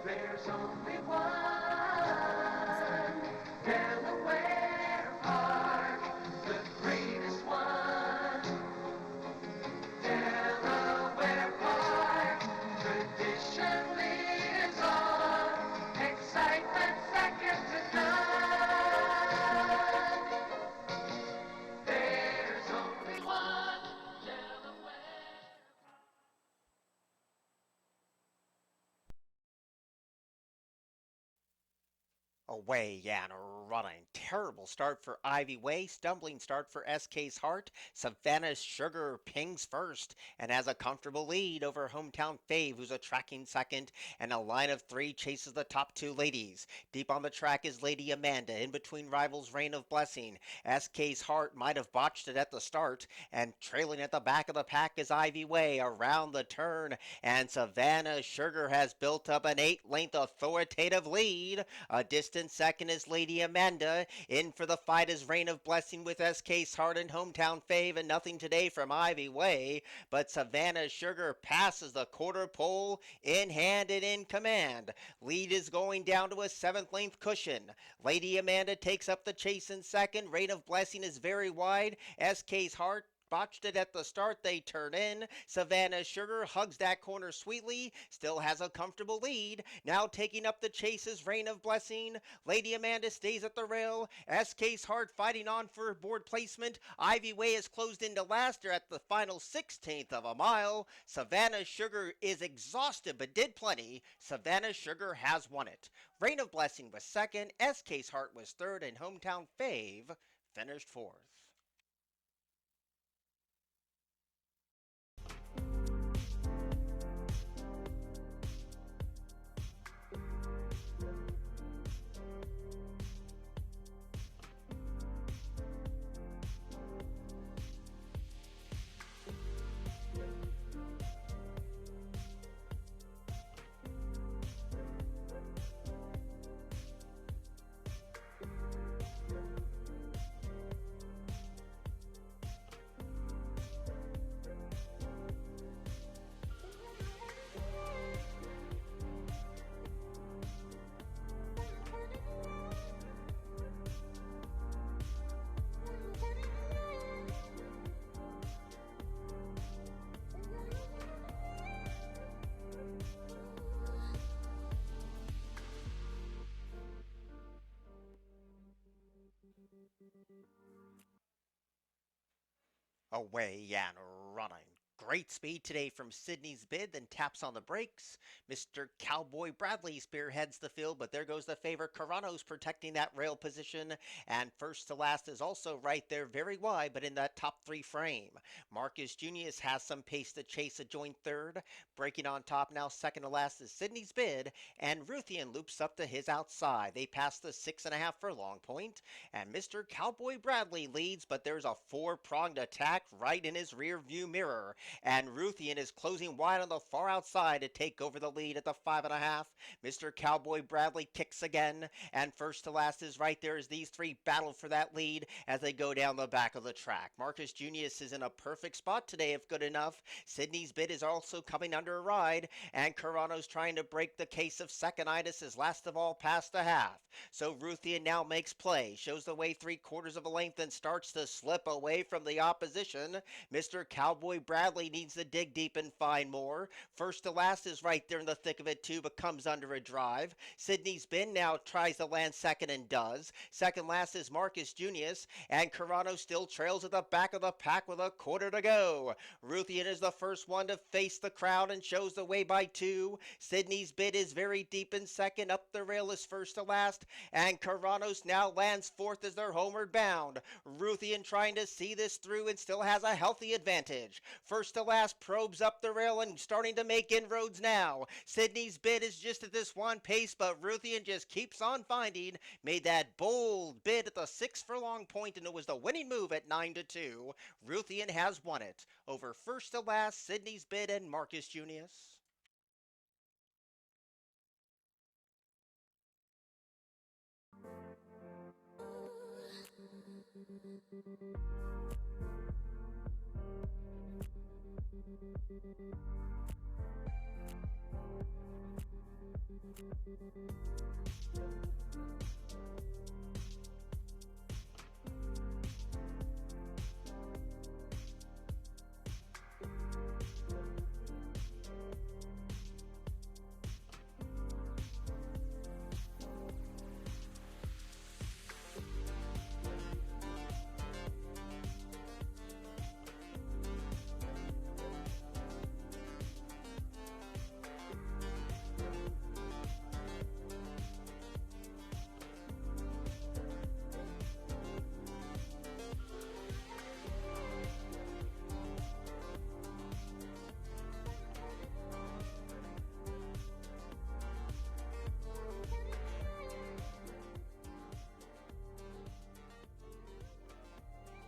There's only one Delaware Park, the greatest one. Delaware Park, tradition lives on, excitement second to none. There's only one Delaware. Away and running. Terrible start for Ivy Way. Stumbling start for SK's Heart. Savannah's Sugar pings first and has a comfortable lead over Hometown Fave, who's a tracking second, and a line of three chases the top two ladies. Deep on the track is Lady Amanda. In between rivals, Reign of Blessing. SK's Heart might have botched it at the start, and trailing at the back of the pack is Ivy Way around the turn, and Savannah Sugar has built up an 8-length authoritative lead. A distant second is Lady Amanda. In for the fight is Reign of Blessing with SK's Heart and Hometown Fave, and nothing today from Ivy Way. But Savannah Sugar passes the quarter pole in hand and in command. Lead is going down to a 7th-length cushion. Lady Amanda takes up the chase in second. Reign of Blessing is very wide. SK's Heart botched it at the start. They turn in. Savannah Sugar hugs that corner sweetly. Still has a comfortable lead. Now taking up the chase is Reign of Blessing. Lady Amanda stays at the rail. SK's Heart fighting on for board placement. Ivy Way is closed into last. They're at the final 16th of a mile. Savannah Sugar is exhausted but did plenty. Savannah Sugar has won it. Reign of Blessing was second. SK's Heart was third. And Hometown Fave finished fourth. Away and running. Great speed today from Sydney's Bid, then taps on the brakes. Mr. Cowboy Bradley spearheads the field, but there goes the favorite. Carano's protecting that rail position, and first to last is also right there, very wide, but in that top three frame. Marcus Junius has some pace to chase a joint third. Breaking on top now, second to last is Sydney's Bid, and Ruthian loops up to his outside. They pass the 6.5 furlong point, and Mr. Cowboy Bradley leads, but there's a four-pronged attack right in his rear view mirror, and Ruthian is closing wide on the far outside to take over the lead at the 5.5. Mr. Cowboy Bradley kicks again, and first to last is right there as these three battle for that lead as they go down the back of the track. Marcus Junius is in a perfect spot today if good enough. Sydney's Bid is also coming under a ride, and Carano's trying to break the case of second-itis as last of all past the half. So Ruthian now makes play, shows the way 3/4 of a length and starts to slip away from the opposition. Mr. Cowboy Bradley needs to dig deep and find more. First to last is right there in the thick of it too, but comes under a drive. Sydney's Bin now tries to land second and does. Second last is Marcus Junius, and Carano still trails at the back of the pack with a quarter to go. Ruthian is the first one to face the crowd and shows the way by 2. Sydney's Bid is very deep in second. Up the rail is first to last, and Carano's now lands fourth as they're homeward bound. Ruthian trying to see this through and still has a healthy advantage. First to last probes up the rail and starting to make inroads now. Sydney's Bid is just at this one pace, but Ruthian just keeps on finding. Made that bold bid at the 6 furlong point, and it was the winning move at 9-2. Ruthian has won it over first to last, Sydney's Bid and Marcus Junius.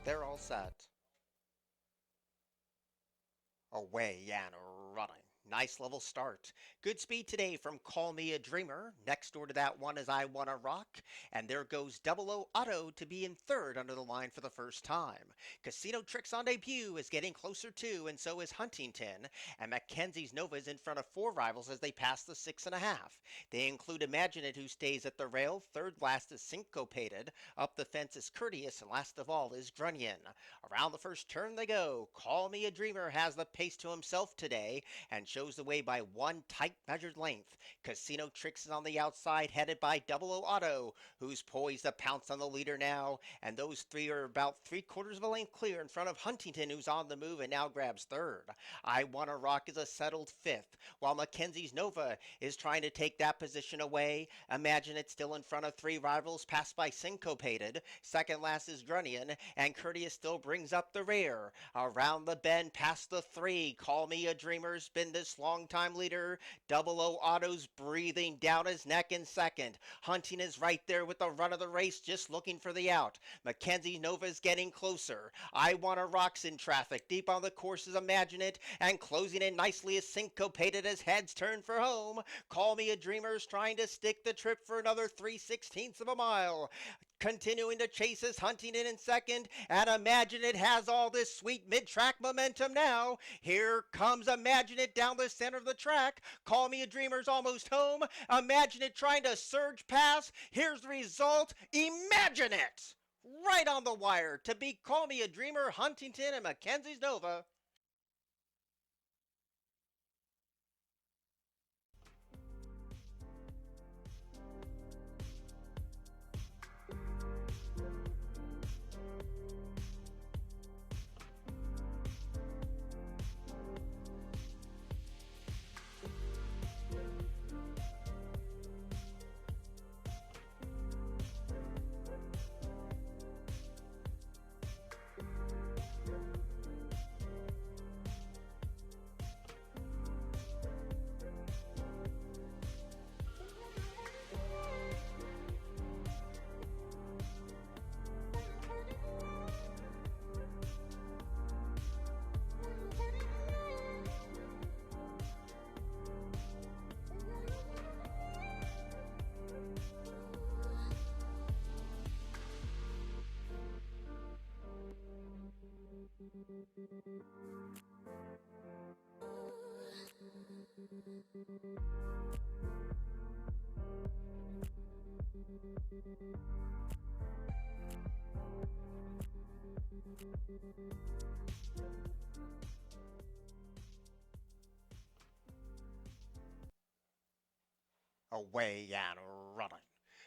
They're all set. Away and running. Nice level start. Good speed today from Call Me a Dreamer. Next door to that one is I Wanna Rock. And there goes Double O Auto to be in third under the line for the first time. Casino Tricks on debut is getting closer too, and so is Huntington. And Mackenzie's Nova is in front of four rivals as they pass the 6.5. They include Imagine It, who stays at the rail. Third last is Syncopated. Up the fence is Courteous, and last of all is Grunion. Around the first turn they go. Call Me a Dreamer has the pace to himself today and shows the way by one tight measured length. Casino Tricks is on the outside, headed by Double O Auto, who's poised to pounce on the leader now. And those three are about 3/4 of a length clear in front of Huntington, who's on the move and now grabs third. I Wanna Rock is a settled fifth, while Mackenzie's Nova is trying to take that position away. Imagine It still in front of three rivals, passed by Syncopated. Second last is Grunion, and Courteous still brings up the rear. Around the bend past the three, Call Me a Dreamer's been this long-time leader. Double O Auto's breathing down his neck in second. Hunting is right there with the run of the race, just looking for the out. Mackenzie Nova's getting closer. I Wanna Rock's in traffic. Deep on the course is Imagine It, and closing in nicely is Syncopated as heads turn for home. Call Me a Dreamer's trying to stick the trip for another 3/16 of a mile. Continuing to chase is Huntington in second, and Imagine It has all this sweet mid-track momentum now. Here comes Imagine It down the center of the track. Call Me a Dreamer's almost home. Imagine It trying to surge past. Here's the result. Imagine It! Right on the wire to beat Call Me a Dreamer, Huntington, and Mackenzie's Nova. Away and running.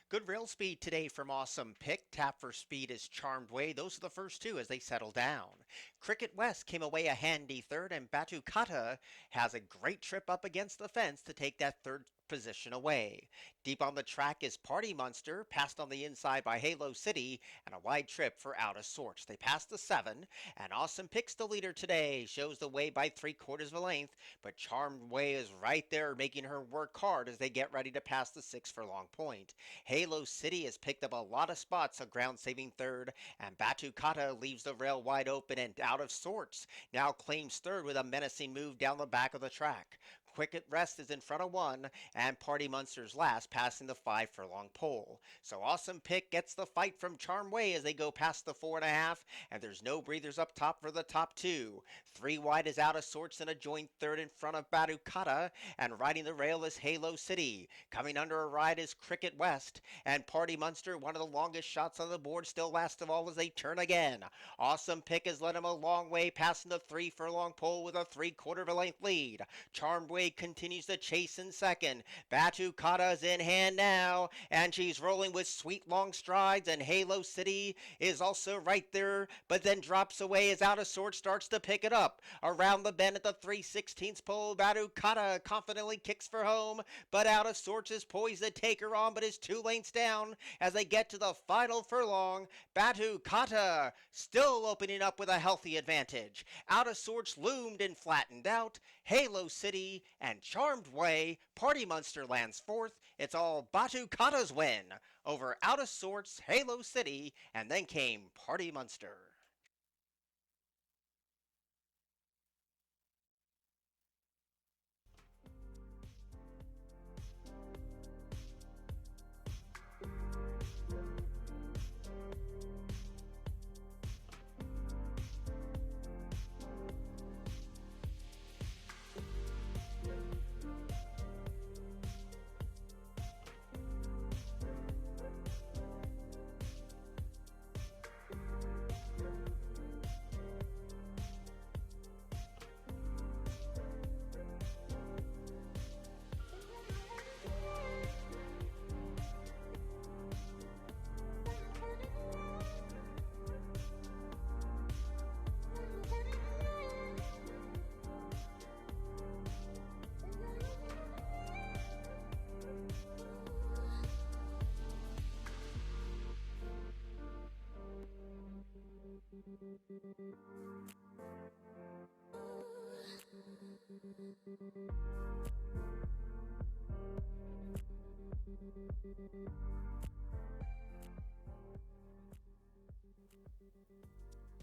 Good rail speed today from Awesome Pick. Tap for Speed is Charmed Way. Those are the first two as they settle down. Cricket West came away a handy third, and Batucata has a great trip up against the fence to take that third position away. Deep on the track is Party Monster, passed on the inside by Halo City, and a wide trip for Out of Sorts. They passed the 7, and Awesome Picks the leader today, shows the way by 3/4 of a length, but Charmed Way is right there making her work hard as they get ready to pass the 6 for Long Point. Halo City has picked up a lot of spots, a ground-saving third, and Batucata leaves the rail wide open, and Out of Sorts now claims third with a menacing move down the back of the track. Quick Rest is in front of 1, and Party Monster's last, passing the 5 furlong pole. So Awesome Pick gets the fight from Charm Way as they go past the 4.5, and there's no breathers up top for the top 2. 3 wide is Out of Sorts in a joint third in front of Baducata, and riding the rail is Halo City. Coming under a ride is Cricket West, and Party Monster, one of the longest shots on the board, still last of all as they turn again. Awesome Pick has led him a long way, passing the 3 furlong pole with a 3/4 of a length lead. Charmed Way continues to chase in second. Batucada is in hand now, and she's rolling with sweet long strides, and Halo City is also right there, but then drops away as Out of Sorts starts to pick it up. Around the bend at the 3/16 pole, Batucada confidently kicks for home, but Out of Sorts is poised to take her on, but is 2 lengths down as they get to the final furlong. Batucada still opening up with a healthy advantage. Out of Sorts loomed and flattened out. Halo City and Charmed Way. Party Monster lands fourth. It's all Batucada's win over Out of Sorts, Halo City, and then came Party Monster.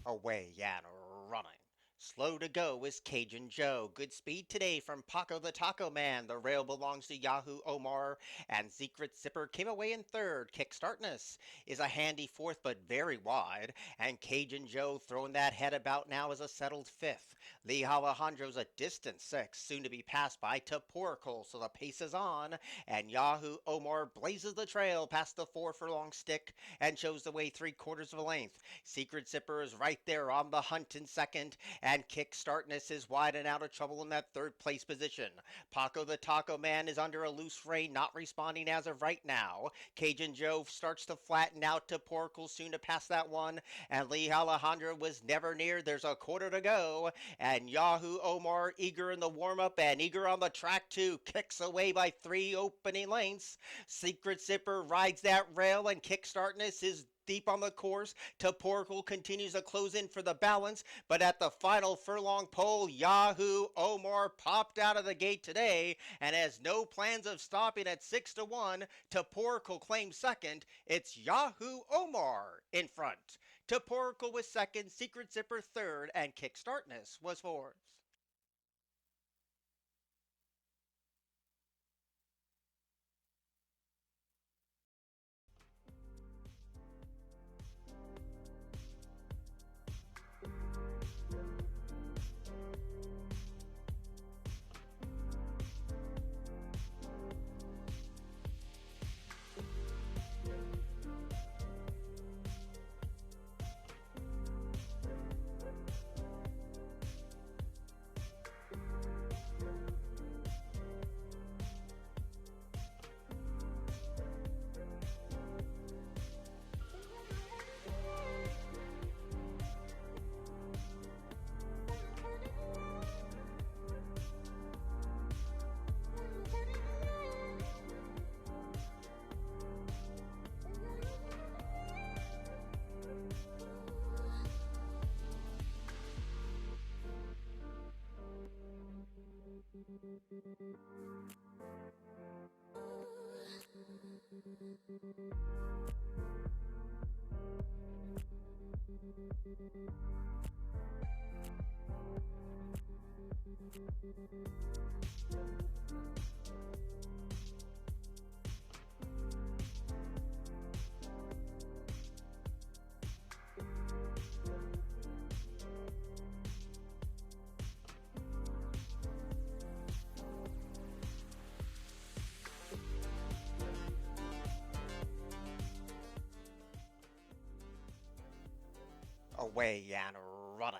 Away and running. Slow to go is Cajun Joe. Good speed today from Paco the Taco Man. The rail belongs to Yahoo Omar, and Secret Zipper came away in third. Kickstartness is a handy fourth, but very wide. And Cajun Joe throwing that head about now as a settled fifth. Lee Alejandro's a distant sixth, soon to be passed by Toporcal, so the pace is on. And Yahoo Omar blazes the trail past the 4 furlong stick and shows the way 3/4 of a length. Secret Zipper is right there on the hunt in second, and Kickstartness is wide and out of trouble in that third place position. Paco the Taco Man is under a loose rein, not responding as of right now. Cajun Joe starts to flatten out. To Porcal soon to pass that one, and Lee Alejandro was never near. There's a quarter to go, and Yahoo Omar eager in the warm-up and eager on the track too, kicks away by 3 opening lengths. Secret Zipper rides that rail, and Kickstartness is deep on the course. Toporcal continues to close in for the balance, but at the final furlong pole, Yahoo Omar popped out of the gate today and has no plans of stopping at 6-1. Toporcal claims second. It's Yahoo Omar in front. Toporcal was second, Secret Zipper third, and Kickstartness was fourth. Away and running.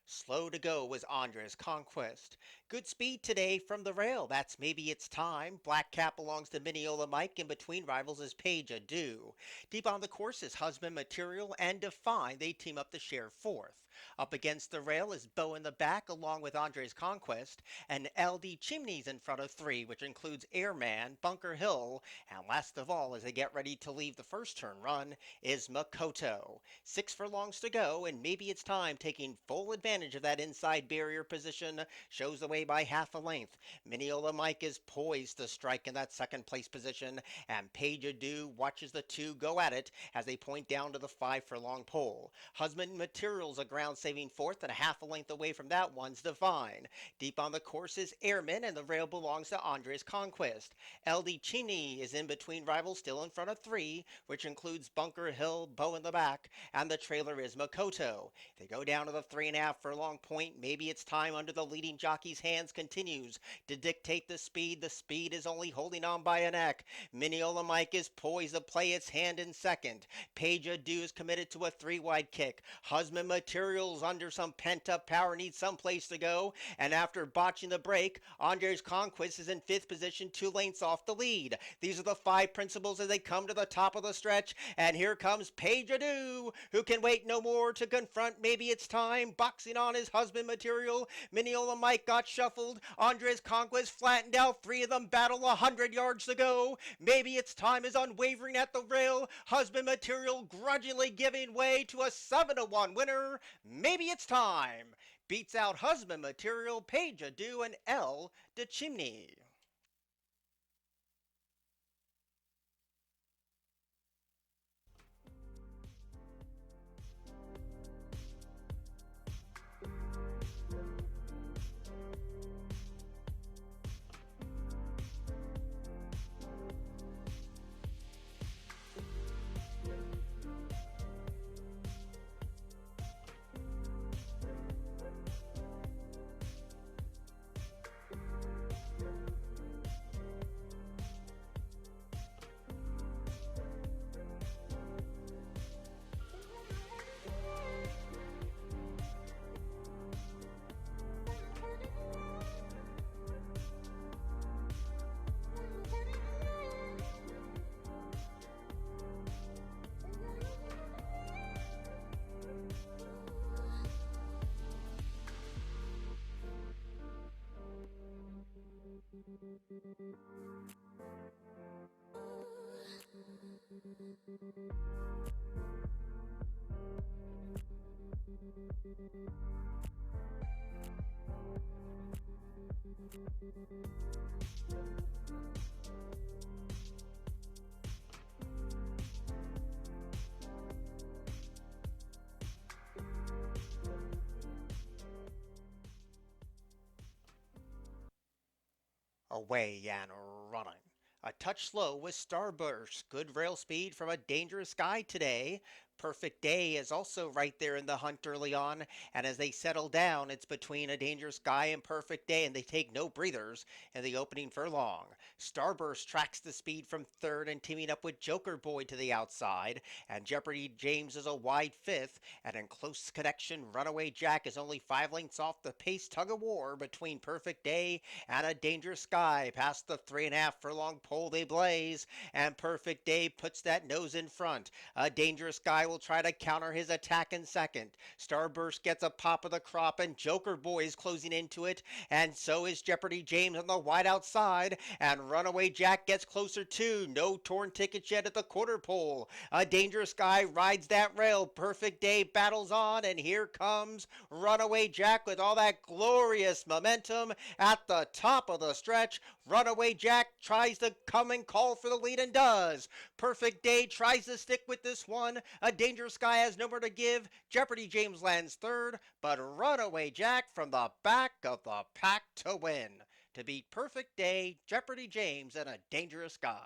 Slow to go was Andres Conquest. Good speed today from the rail. That's maybe it's time. Black cap belongs to Mineola Mike. In between rivals is Page Ado. Deep on the course is Husband Material and Define. They team up to share fourth. Up against the rail is Bow in the back along with Andres Conquest and LD Chimneys in front of three, which includes Airman, Bunker Hill, and last of all as they get ready to leave the first turn run is Makoto. 6 furlongs to go and maybe it's time taking full advantage of that inside barrier position. Shows the way by half a length. Mineola Mike is poised to strike in that second place position and Page Ado watches the two go at it as they point down to the 5 furlong pole. Husband Materials a ground saving fourth and a half a length away from that one's Divine. Deep on the course is Airman and the rail belongs to Andres Conquest. LD Chini is in between rivals still in front of three, which includes Bunker Hill, Bow in the back, and the trailer is Makoto. They go down to the 3.5 furlong point. Maybe it's time under the leading jockey's hands continues to dictate the speed. The speed is only holding on by a neck. Mineola Mike is poised to play its hand in second. Page Ado is committed to a 3-wide kick. Husband Materials under some pent-up power needs some place to go, and after botching the break, Andres Conquest is in 5th position, 2 lengths off the lead. These are the 5 principals as they come to the top of the stretch, and here comes Page Ado, who can wait no more to confront maybe it's time. Boxing on his Husband Material. Mineola Mike got shuffled. Andres Conquest flattened out. 3 of them battle 100 yards to go. Maybe it's time is unwavering at the rail. Husband Material grudgingly giving way to a 7-1 winner. Maybe it's time. Beats out Husband Material, Page Ado, and L. de Chimney. Away and running. A touch slow was Starburst. Good rail speed from a dangerous guy today. Perfect Day is also right there in the hunt early on, and as they settle down, it's between a dangerous guy and Perfect Day, and they take no breathers in the opening furlong. Starburst tracks the speed from third and teaming up with Joker Boy to the outside, and Jeopardy James is a wide fifth, and in close connection, Runaway Jack is only 5 lengths off the pace tug-of-war between Perfect Day and a dangerous guy. Past the 3.5 furlong pole they blaze, and Perfect Day puts that nose in front. A dangerous guy will try to counter his attack in second. Starburst gets a pop of the crop and Joker Boy is closing into it, and so is Jeopardy James on the wide outside, and Runaway Jack gets closer too. No torn tickets yet at the quarter pole. A dangerous guy rides that rail. Perfect Day battles on, and here comes Runaway Jack with all that glorious momentum at the top of the stretch. Runaway Jack tries to come and call for the lead and does. Perfect Day tries to stick with this one. A Dangerous Guy has no more to give. Jeopardy James lands third, but Runaway Jack from the back of the pack to win. To beat Perfect Day, Jeopardy James, and a Dangerous Guy.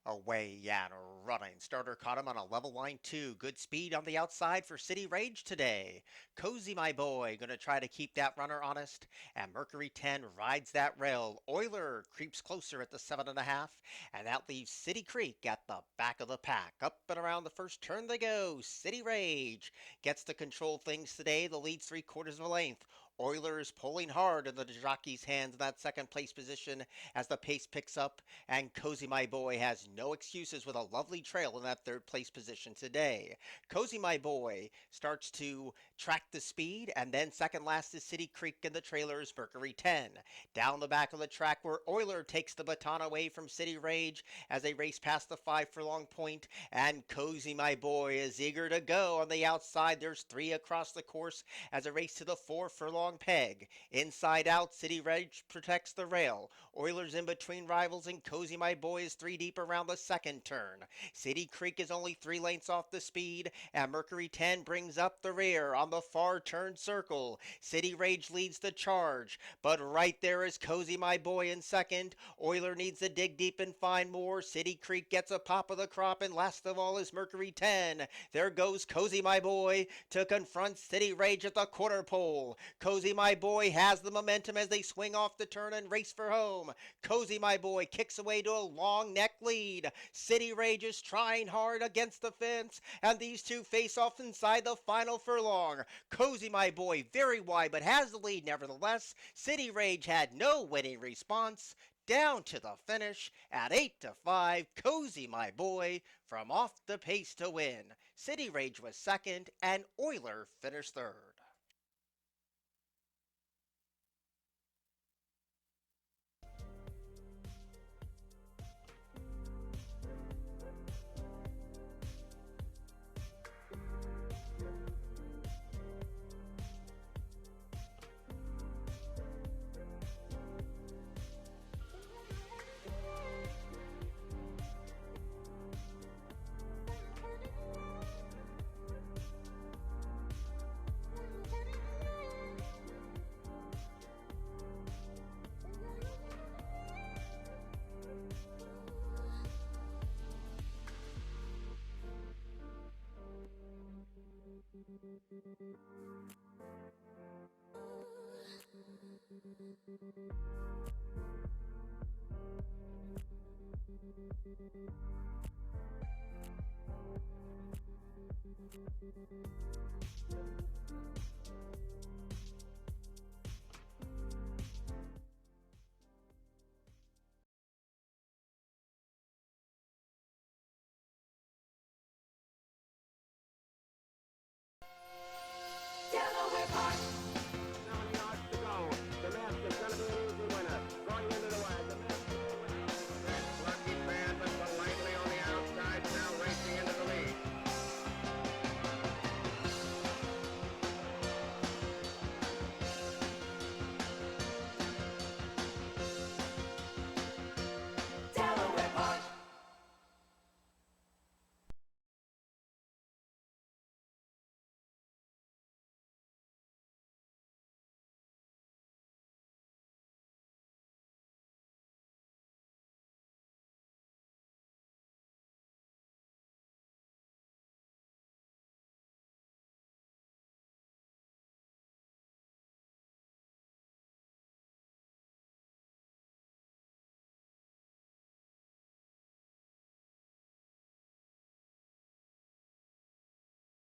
Away and running. Starter caught him on a level line 2. Good speed on the outside for City Rage today. Cozy My Boy gonna try to keep that runner honest. And Mercury 10 rides that rail. Euler creeps closer at the 7.5. And that leaves City Creek at the back of the pack. Up and around the first turn they go. City Rage gets to control things today. The lead's 3/4 of a length. Euler is pulling hard in the jockey's hands in that second place position as the pace picks up, and Cozy My Boy has no excuses with a lovely trail in that third place position today. Cozy My Boy starts to track the speed, and then second last is City Creek in the trailer's Mercury 10. Down the back of the track where Euler takes the baton away from City Rage as they race past the 5 furlong point, and Cozy My Boy is eager to go on the outside. There's 3 across the course as a race to the 4 furlong peg. Inside out, City Rage protects the rail. Euler's in between rivals, and Cozy My Boy is 3 deep around the second turn. City Creek is only 3 lengths off the speed, and Mercury 10 brings up the rear on the far turn circle. City Rage leads the charge, but right there is Cozy My Boy in second. Euler needs to dig deep and find more. City Creek gets a pop of the crop, and last of all is Mercury 10. There goes Cozy My Boy to confront City Rage at the quarter pole. Cozy My Boy has the momentum as they swing off the turn and race for home. Cozy My Boy kicks away to a long neck lead. City Rage is trying hard against the fence, and these two face off inside the final furlong. Cozy My Boy very wide but has the lead nevertheless. City Rage had no winning response. Down to the finish at 8-5, Cozy My Boy from off the pace to win. City Rage was second, and Euler finished third.